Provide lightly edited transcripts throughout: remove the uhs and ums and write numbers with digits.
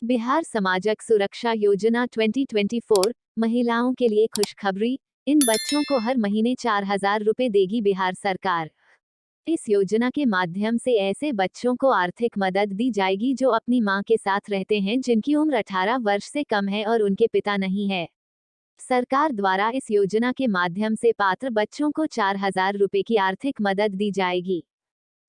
बिहार समाजिक सुरक्षा योजना 2024 महिलाओं के लिए खुशखबरी। इन बच्चों को हर महीने 4,000 रुपए देगी बिहार सरकार। इस योजना के माध्यम से ऐसे बच्चों को आर्थिक मदद दी जाएगी जो अपनी मां के साथ रहते हैं, जिनकी उम्र 18 वर्ष से कम है और उनके पिता नहीं है। सरकार द्वारा इस योजना के माध्यम से पात्र बच्चों को 4,000 रुपए की आर्थिक मदद दी जाएगी।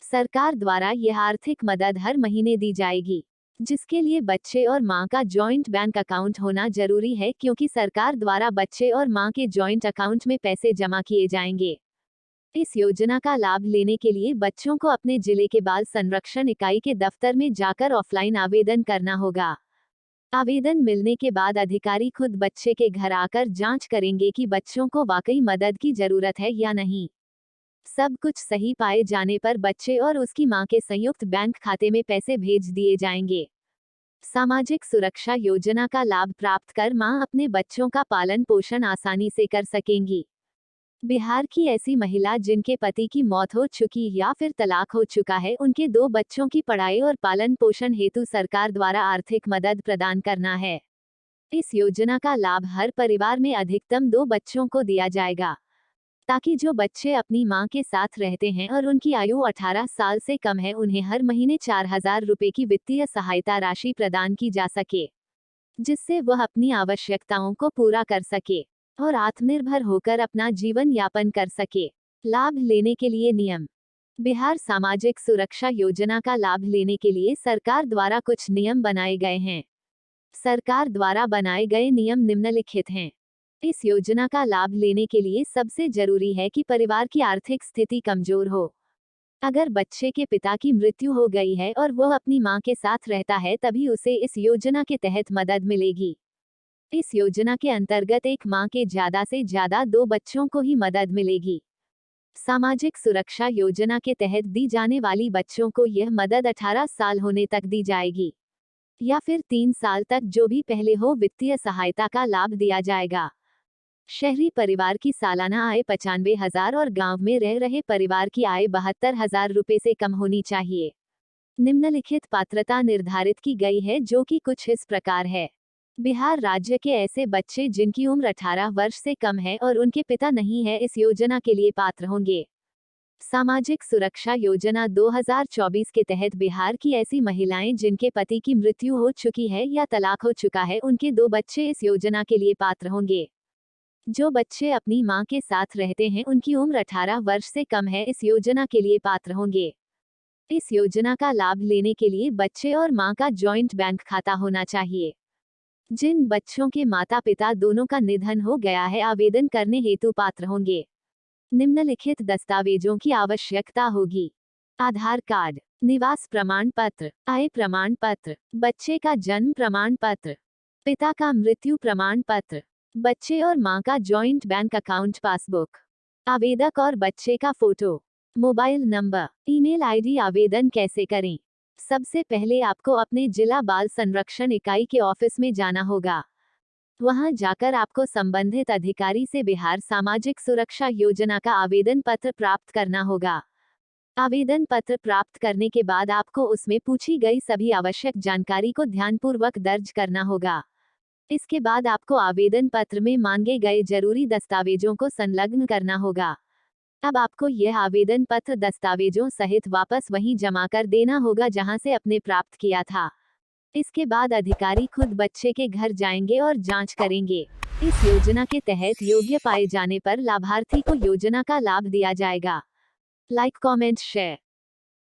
सरकार द्वारा यह आर्थिक मदद हर महीने दी जाएगी, जिसके लिए बच्चे और मां का जॉइंट बैंक अकाउंट होना जरूरी है, क्योंकि सरकार द्वारा बच्चे और मां के जॉइंट अकाउंट में पैसे जमा किए जाएंगे। इस योजना का लाभ लेने के लिए बच्चों को अपने जिले के बाल संरक्षण इकाई के दफ्तर में जाकर ऑफलाइन आवेदन करना होगा। आवेदन मिलने के बाद अधिकारी खुद बच्चे के घर आकर जांच करेंगे कि बच्चों को वाकई मदद की जरूरत है या नहीं। सब कुछ सही पाए जाने पर बच्चे और उसकी मां के संयुक्त बैंक खाते में पैसे भेज दिए जाएंगे। सामाजिक सुरक्षा योजना का लाभ प्राप्त कर मां अपने बच्चों का पालन पोषण आसानी से कर सकेंगी। बिहार की ऐसी महिला जिनके पति की मौत हो चुकी या फिर तलाक हो चुका है, उनके 2 बच्चों की पढ़ाई और पालन पोषण हेतु सरकार द्वारा आर्थिक मदद प्रदान करना है। इस योजना का लाभ हर परिवार में अधिकतम 2 बच्चों को दिया जाएगा, ताकि जो बच्चे अपनी मां के साथ रहते हैं और उनकी आयु 18 साल से कम है, उन्हें हर महीने 4,000 रुपए की वित्तीय सहायता राशि प्रदान की जा सके, जिससे वह अपनी आवश्यकताओं को पूरा कर सके और आत्मनिर्भर होकर अपना जीवन यापन कर सके। लाभ लेने के लिए नियम। बिहार सामाजिक सुरक्षा योजना का लाभ लेने के लिए सरकार द्वारा कुछ नियम बनाए गए हैं। सरकार द्वारा बनाए गए नियम निम्नलिखित हैं। इस योजना का लाभ लेने के लिए सबसे जरूरी है कि परिवार की आर्थिक स्थिति कमजोर हो। अगर बच्चे के पिता की मृत्यु हो गई है और वह अपनी मां के साथ रहता है, तभी उसे इस योजना के तहत मदद मिलेगी। इस योजना के अंतर्गत एक मां के ज्यादा से ज्यादा 2 बच्चों को ही मदद मिलेगी। सामाजिक सुरक्षा योजना के तहत दी जाने वाली बच्चों को यह मदद 18 साल होने तक दी जाएगी, या फिर 3 साल तक, जो भी पहले हो, वित्तीय सहायता का लाभ दिया जाएगा। शहरी परिवार की सालाना आय 95,000 और गांव में रह रहे परिवार की आय 72,000 रुपए से कम होनी चाहिए। निम्नलिखित पात्रता निर्धारित की गई है, जो कि कुछ इस प्रकार है। बिहार राज्य के ऐसे बच्चे जिनकी उम्र 18 वर्ष से कम है और उनके पिता नहीं है, इस योजना के लिए पात्र होंगे। सामाजिक सुरक्षा योजना 2024 के तहत बिहार की ऐसी महिलाएं जिनके पति की मृत्यु हो चुकी है या तलाक हो चुका है, उनके 2 बच्चे इस योजना के लिए पात्र होंगे। जो बच्चे अपनी मां के साथ रहते हैं, उनकी उम्र 18 वर्ष से कम है, इस योजना के लिए पात्र होंगे। इस योजना का लाभ लेने के लिए बच्चे और मां का जॉइंट बैंक खाता होना चाहिए। जिन बच्चों के माता पिता दोनों का निधन हो गया है, आवेदन करने हेतु पात्र होंगे। निम्नलिखित दस्तावेजों की आवश्यकता होगी: आधार कार्ड, निवास प्रमाण पत्र, आय प्रमाण पत्र, बच्चे का जन्म प्रमाण पत्र, पिता का मृत्यु प्रमाण पत्र, बच्चे और मां का जॉइंट बैंक अकाउंट पासबुक, आवेदक और बच्चे का photo, mobile number, email ID. आवेदन कैसे करें? सबसे पहले आपको अपने जिला बाल संरक्षण इकाई के ऑफिस में जाना होगा। वहां जाकर आपको संबंधित अधिकारी से बिहार सामाजिक सुरक्षा योजना का आवेदन पत्र प्राप्त करना होगा। आवेदन पत्र प्राप्त करने के बाद आपको उसमें पूछी गई सभी आवश्यक जानकारी को ध्यानपूर्वक दर्ज करना होगा। इसके बाद आपको आवेदन पत्र में मांगे गए जरूरी दस्तावेजों को संलग्न करना होगा। अब आपको यह आवेदन पत्र दस्तावेजों सहित वापस वहीं जमा कर देना होगा जहां से आपने प्राप्त किया था। इसके बाद अधिकारी खुद बच्चे के घर जाएंगे और जांच करेंगे। इस योजना के तहत योग्य पाए जाने पर लाभार्थी को योजना का लाभ दिया जाएगा। Like, comment, share.